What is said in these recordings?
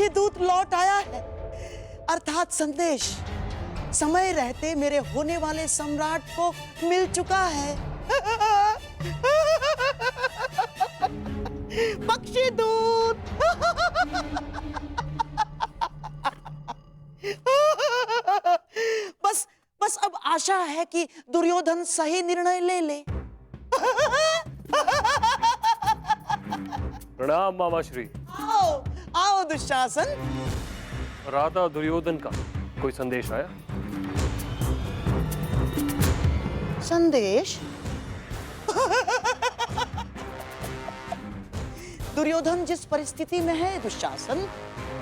पक्षी दूत लौट आया है, अर्थात संदेश समय रहते मेरे होने वाले सम्राट को मिल चुका है। पक्षी दूत। बस बस अब आशा है कि दुर्योधन सही निर्णय ले ले। प्रणाम मामाश्री। आओ आओ दुशासन। राधा दुर्योधन का कोई संदेश आया? संदेश? दुर्योधन जिस परिस्थिति में है दुशासन,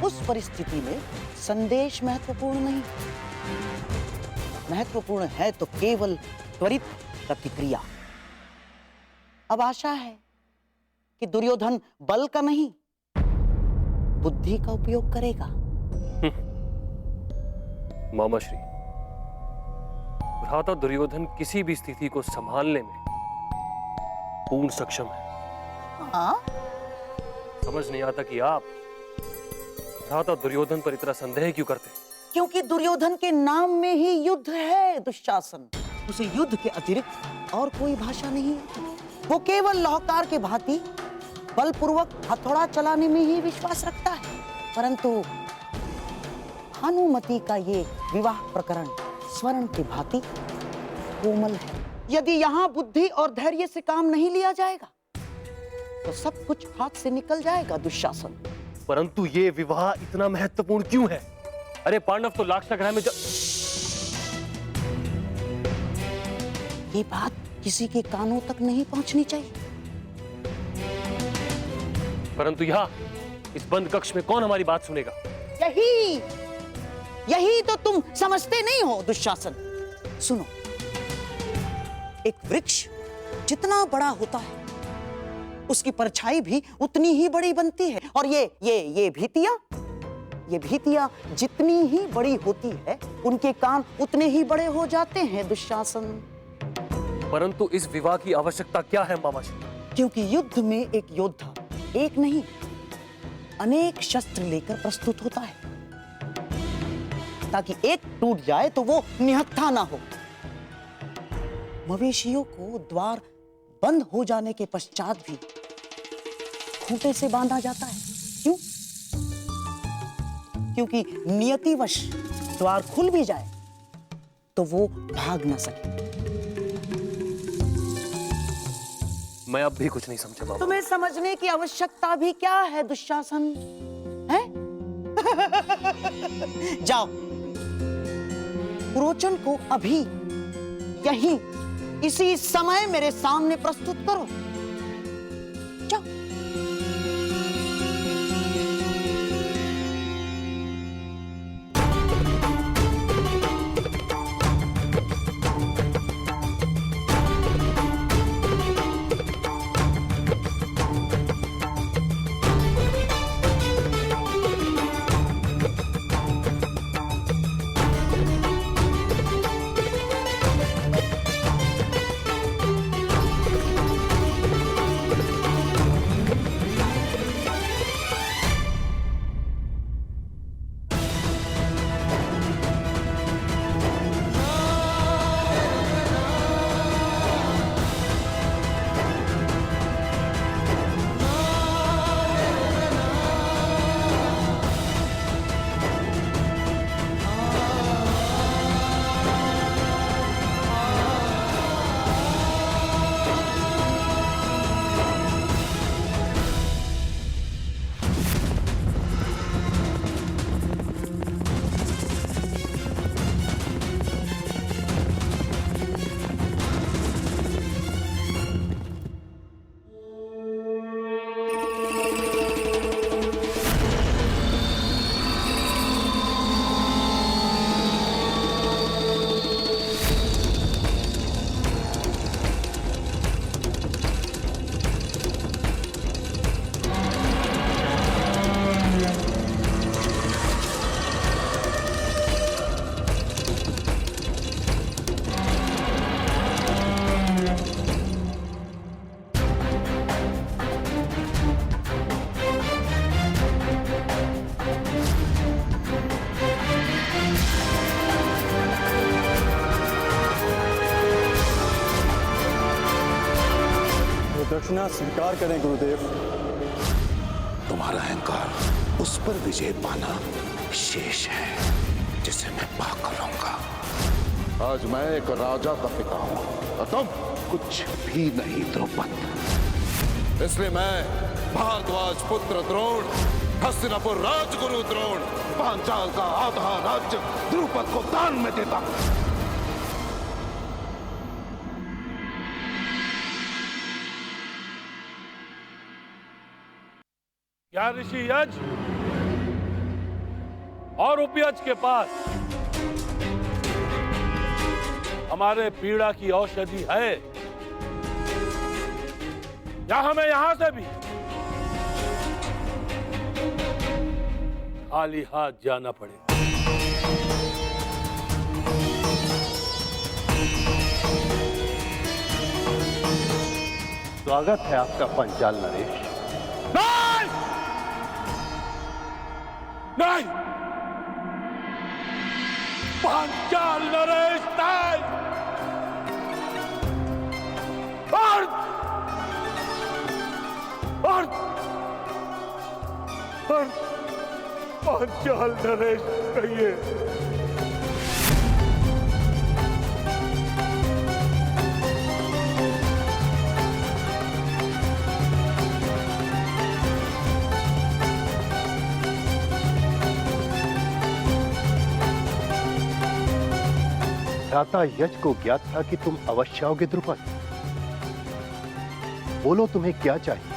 उस परिस्थिति में संदेश महत्वपूर्ण नहीं। महत्वपूर्ण है तो केवल त्वरित प्रतिक्रिया। अब आशा है कि दुर्योधन बल का नहीं, बुद्धि का उपयोग करेगा। मामाश्री, भ्राता दुर्योधन किसी भी स्थिति को संभालने में पूर्ण सक्षम है। हाँ? समझ नहीं आता कि आप भ्राता दुर्योधन पर इतना संदेह क्यों करते हैं? क्योंकि दुर्योधन के नाम में ही युद्ध है दुशासन। उसे युद्ध के अतिरिक्त और कोई भाषा नहीं है। वो केवल लाहौकार के भांति बलपूर्वक हथौड़ा चलाने में ही विश्वास रखता है। परंतु भानुमति का ये विवाह प्रकरण स्वर्ण की भांति कोमल है। यदि यहाँ बुद्धि और धैर्य से काम नहीं लिया जाएगा तो सब कुछ हाथ से निकल जाएगा दुशासन। परंतु ये विवाह इतना महत्वपूर्ण क्यों है? अरे पांडव तो लाक्षागृह में ये बात किसी के कानों तक नहीं पहुंचनी चाहिए। परंतु यहाँ इस बंद कक्ष में कौन हमारी बात सुनेगा? यही तो तुम समझते नहीं हो दुशासन। सुनो, एक वृक्ष जितना बड़ा होता है उसकी परछाई भी उतनी ही बड़ी बनती है। और ये भीतियां जितनी ही बड़ी होती है उनके कान उतने ही बड़े हो जाते हैं दुशासन। परंतु इस विवाह की आवश्यकता क्या है मामाश्री? क्योंकि युद्ध में एक योद्धा एक नहीं अनेक शस्त्र लेकर प्रस्तुत होता है, ताकि एक टूट जाए तो वो निहत्था ना हो। मवेशियों को द्वार बंद हो जाने के पश्चात भी खूंटे से बांधा जाता है। क्यों? क्योंकि नियतिवश द्वार खुल भी जाए तो वो भाग ना सके। मैं अब भी कुछ नहीं समझा बाबा। तुम्हें समझने की आवश्यकता भी क्या है दुशासन? है? जाओ, पुरोचन को अभी यहीं इसी समय मेरे सामने प्रस्तुत करो। जाओ। प्रतिज्ञा स्वीकार करें गुरुदेव। तुम्हारा अहंकार, उस पर विजय पाना शेष है जिसे मैं पाकर रहूंगा। आज मैं एक राजा का पिता हूं और तुम कुछ भी नहीं द्रौपद। इसलिए मैं भारद्वाज पुत्र द्रोण, हस्तिनापुर राजगुरु द्रोण, पांचाल का आधा राज्य द्रुपद को दान में देता हूं। क्या ऋषि यज और उपयज के पास हमारे पीड़ा की औषधि है, या हमें यहां से भी खाली हाथ जाना पड़ेगा? स्वागत है आपका पंचाल नरेश। नहीं! नहीं! पांचाल नरेश नहीं! पांचाल नरेश कहिए। भ्राता यज को ज्ञात था कि तुम अवश्य आओगे द्रुपद। बोलो तुम्हें क्या चाहिए?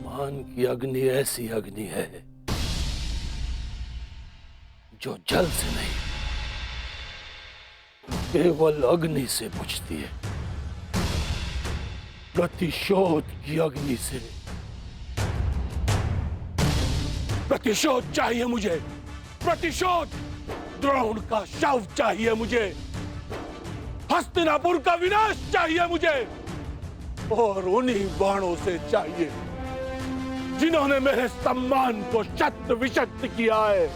मान की अग्नि ऐसी अग्नि है जो जल से नहीं, केवल अग्नि से बुझती है। प्रतिशोध की अग्नि से। प्रतिशोध चाहिए मुझे, प्रतिशोध। द्रोण का शव चाहिए मुझे, हस्तिनापुर का विनाश चाहिए मुझे, और उन्हीं बाणों से चाहिए जिन्होंने मेरे सम्मान को शत विशत किया है।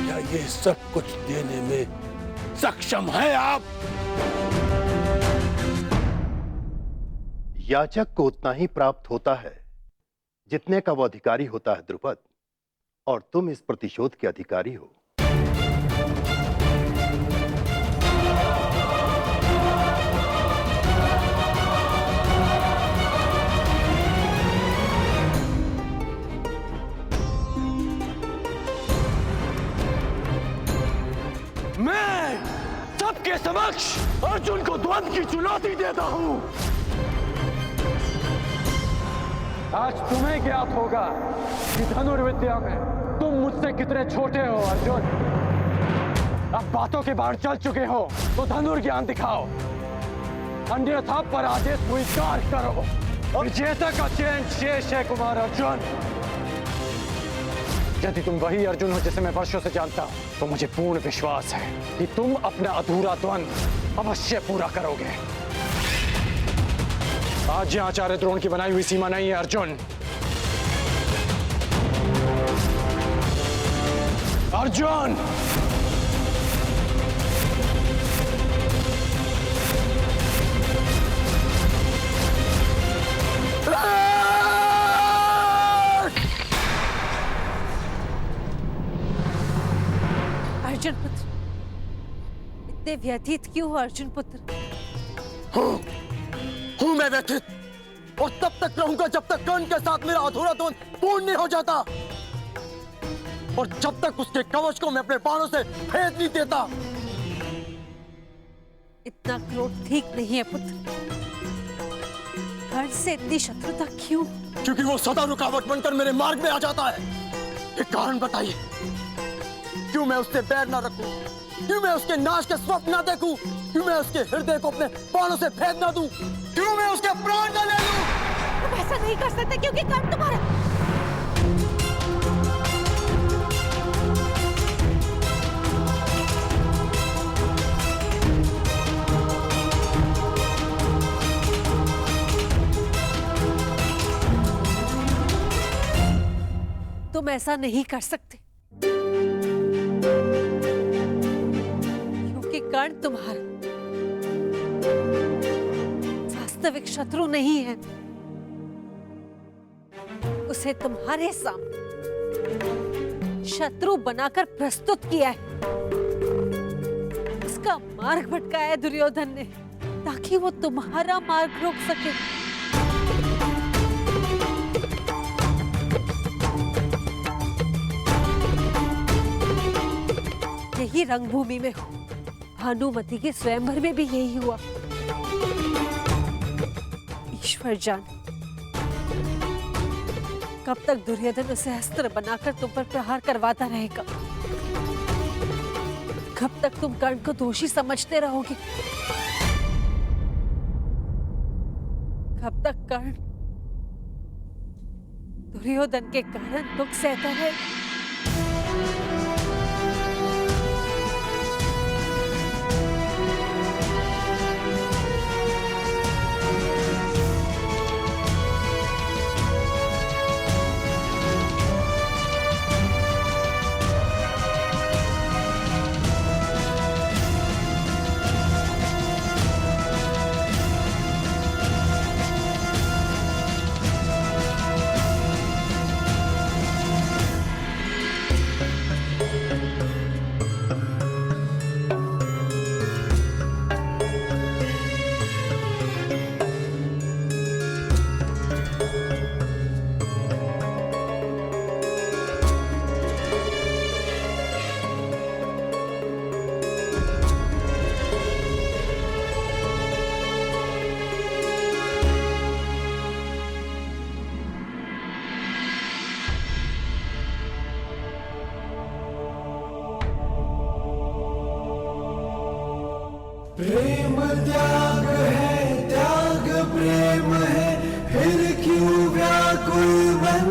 क्या ये सब कुछ देने में सक्षम है आप? याचक को उतना ही प्राप्त होता है जितने का वो अधिकारी होता है द्रुपद, और तुम इस प्रतिशोध के अधिकारी हो। मैं सबके समक्ष अर्जुन को द्वंद्व की चुनौती देता हूं। आज तुम्हें ज्ञात होगा कि धनुर्विद्या में तुम मुझसे कितने छोटे हो अर्जुन। अब बातों के बाहर चल चुके हो तो धनुर्ज्ञान दिखाओ, अन्यथा पराजय स्वीकार करो। विजेता का चयन शेष है कुमार अर्जुन। यदि तुम वही अर्जुन हो जिसे मैं वर्षों से जानता हूं, तो मुझे पूर्ण विश्वास है कि तुम अपना अधूरा द्वंद्व अवश्य पूरा करोगे। आज यह आचार्य द्रोण की बनाई हुई सीमा नहीं है अर्जुन। अर्जुन! अर्जुन पुत्र, इतने व्यथित क्यों हो अर्जुन पुत्र? हूं मैं व्यथित, और तब तक रहूंगा जब तक कर्ण के साथ मेरा अधूरा द्वंद्व पूर्ण नहीं हो जाता, और जब तक उसके कवच को मैं अपने बाणों से भेद नहीं देता। इतना क्रोध ठीक नहीं है पुत्र। कर्ण से इतनी शत्रुता क्यों? क्योंकि वो सदा रुकावट बनकर मेरे मार्ग में आ जाता है। एक कारण बताइए, क्यों मैं उससे बैर ना रखूं? क्यों मैं उसके नाश के स्वप्न ना देखूं? क्यों मैं उसके हृदय को अपने बाणों से भेद ना दूं? क्यों मैं उसके प्राण ना ले लूं? तुम ऐसा नहीं कर सकते क्योंकि कर्ण तुम्हारा। तुम ऐसा नहीं कर सकते। कर्ण तुम्हारा वास्तविक शत्रु नहीं है। उसे तुम्हारे सामने शत्रु बनाकर प्रस्तुत किया है। उसका मार्ग भटकाया है दुर्योधन ने, ताकि वो तुम्हारा मार्ग रोक सके। यही रंगभूमि में हो, भानुमति के स्वयंवर में भी यही हुआ। ईश्वर जाने कब तक दुर्योधन उसे अस्त्र बनाकर तुम पर प्रहार करवाता रहेगा। कब तक तुम कर्ण को दोषी समझते रहोगे। कब तक कर्ण दुर्योधन के कारण दुख सहता रहेगा। प्रेम त्याग है, त्याग प्रेम है, फिर क्यों व्याकुल मन।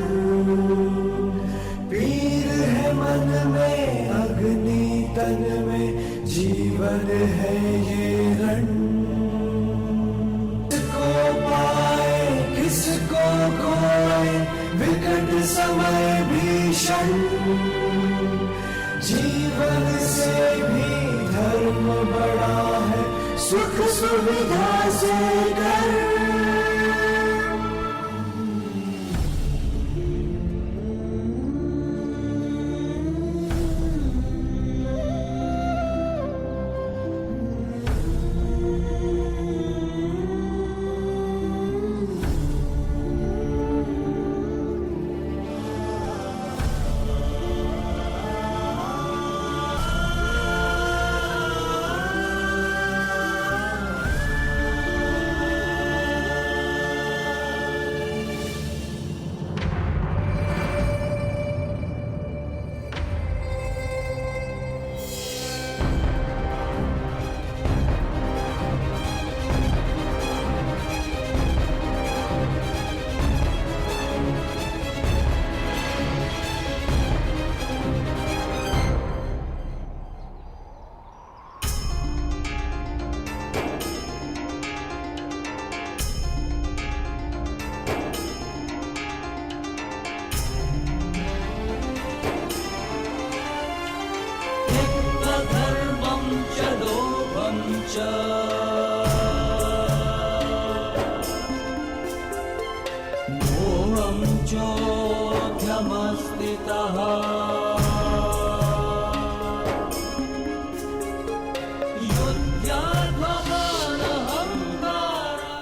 पीर है मन में, अग्नि तन में, जीवन है ये रण। किसको पाए किसको खोए, विकट समय भीषण। जीवन से भी धर्म बड़ा है, सुख सुविधा से डर।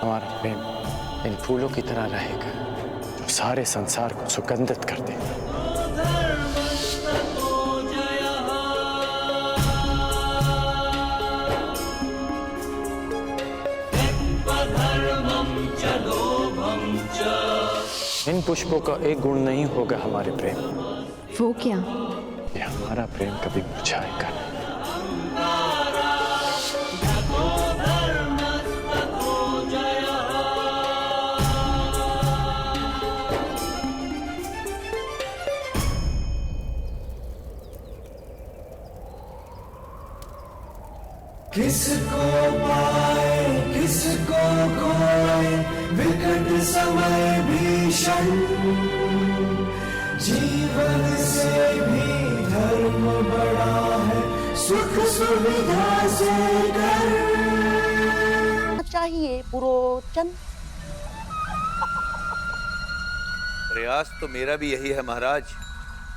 हमारा प्रेम इन फूलों की तरह रहेगा जो सारे संसार को सुगंधित कर देगा। इन पुष्पों का एक गुण नहीं होगा हमारे प्रेम। वो क्या? ये हमारा प्रेम कभी मुरझाएगा नहीं। किसको पाए किसको खोए, विकट समय भीषण। जीवन से भी धर्म बड़ा है, सुख सुविधा से डर चाहिए पुरोचन। प्रयास तो मेरा भी यही है महाराज,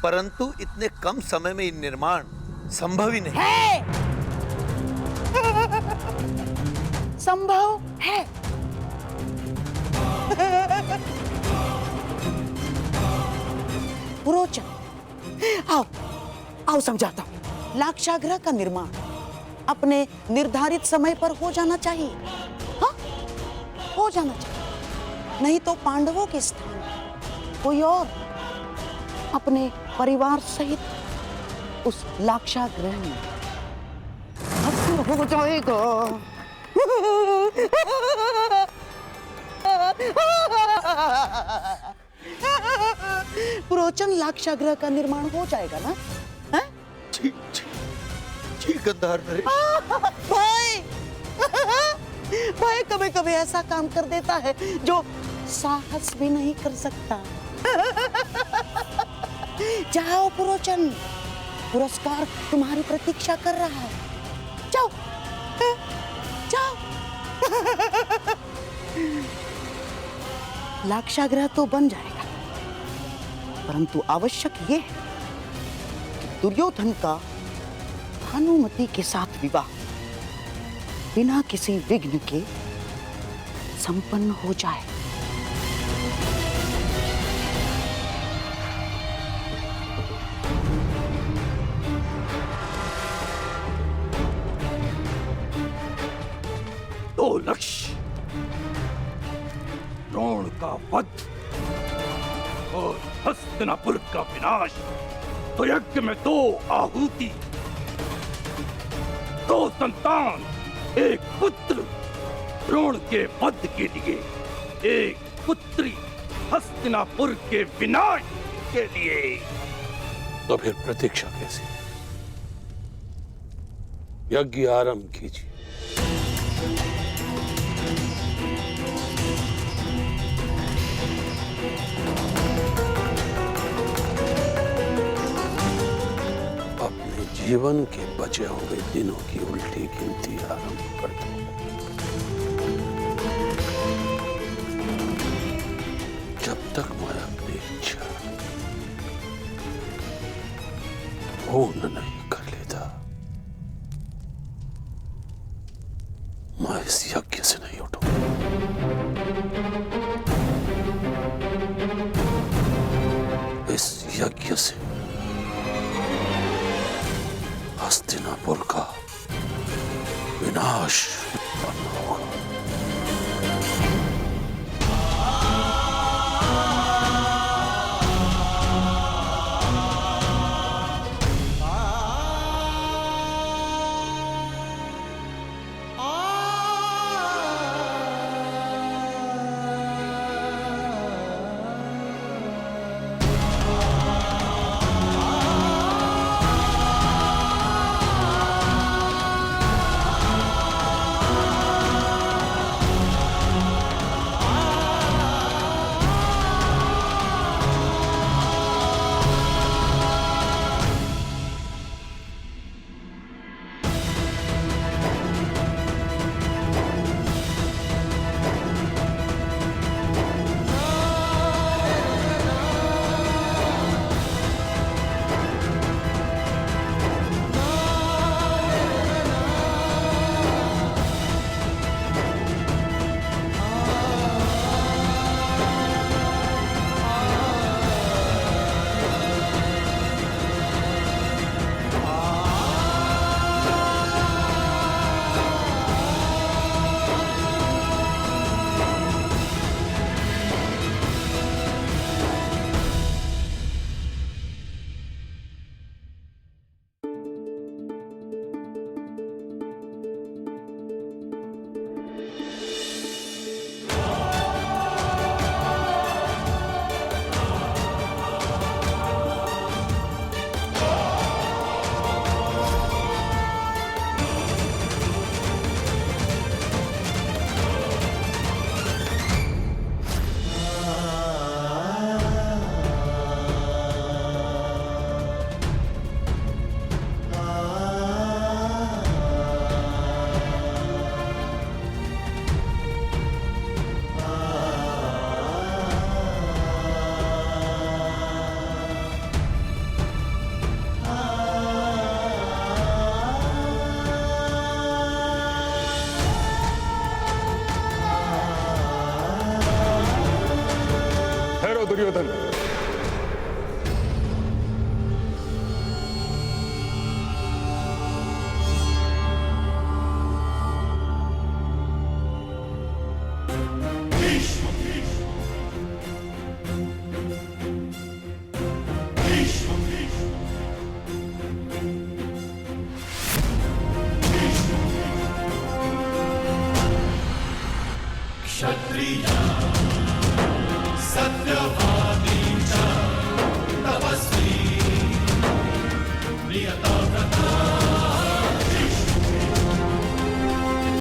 परंतु इतने कम समय में निर्माण संभव ही नहीं है। संभव है। पुरोचन, आओ आओ समझाता हूं। लाक्षागृह का निर्माण अपने निर्धारित समय पर हो जाना चाहिए। हाँ, हो जाना चाहिए, नहीं तो पांडवों के स्थान कोई और अपने परिवार सहित उस लाक्षागृह में भस्म हो जाएगा। पुरोचन, लाक्षागृह का निर्माण हो जाएगा ना? जी गंधार नरेश। भाई भाई कभी कभी ऐसा काम कर देता है जो साहस भी नहीं कर सकता। जाओ पुरोचन, पुरस्कार तुम्हारी प्रतीक्षा कर रहा है। जाओ जाओ। लाक्षागृह तो बन जाएगा, परंतु आवश्यक ये है कि दुर्योधन का भानुमति के साथ विवाह बिना किसी विघ्न के संपन्न हो जाए। दो लक्ष्य, द्रोण का वध और हस्तिनापुर का विनाश। तो यज्ञ में 2 आहुति, 2 संतान, 1 पुत्र द्रोण के वध के लिए, 1 पुत्री हस्तिनापुर के विनाश के लिए। तो फिर प्रतीक्षा कैसी? यज्ञ आरंभ कीजिए। जीवन के बचे हुए दिनों की उल्टी गिनती आरंभ कर दो। जब तक मैं अपनी इच्छा पूर्ण नहीं कर लेता, मैं इस यज्ञ से नहीं उठूंगा। इस यज्ञ से हस्तिनापुर का विनाश उत्पन्न होगा। दुर्योधन। क्षत्रिय सत्यवान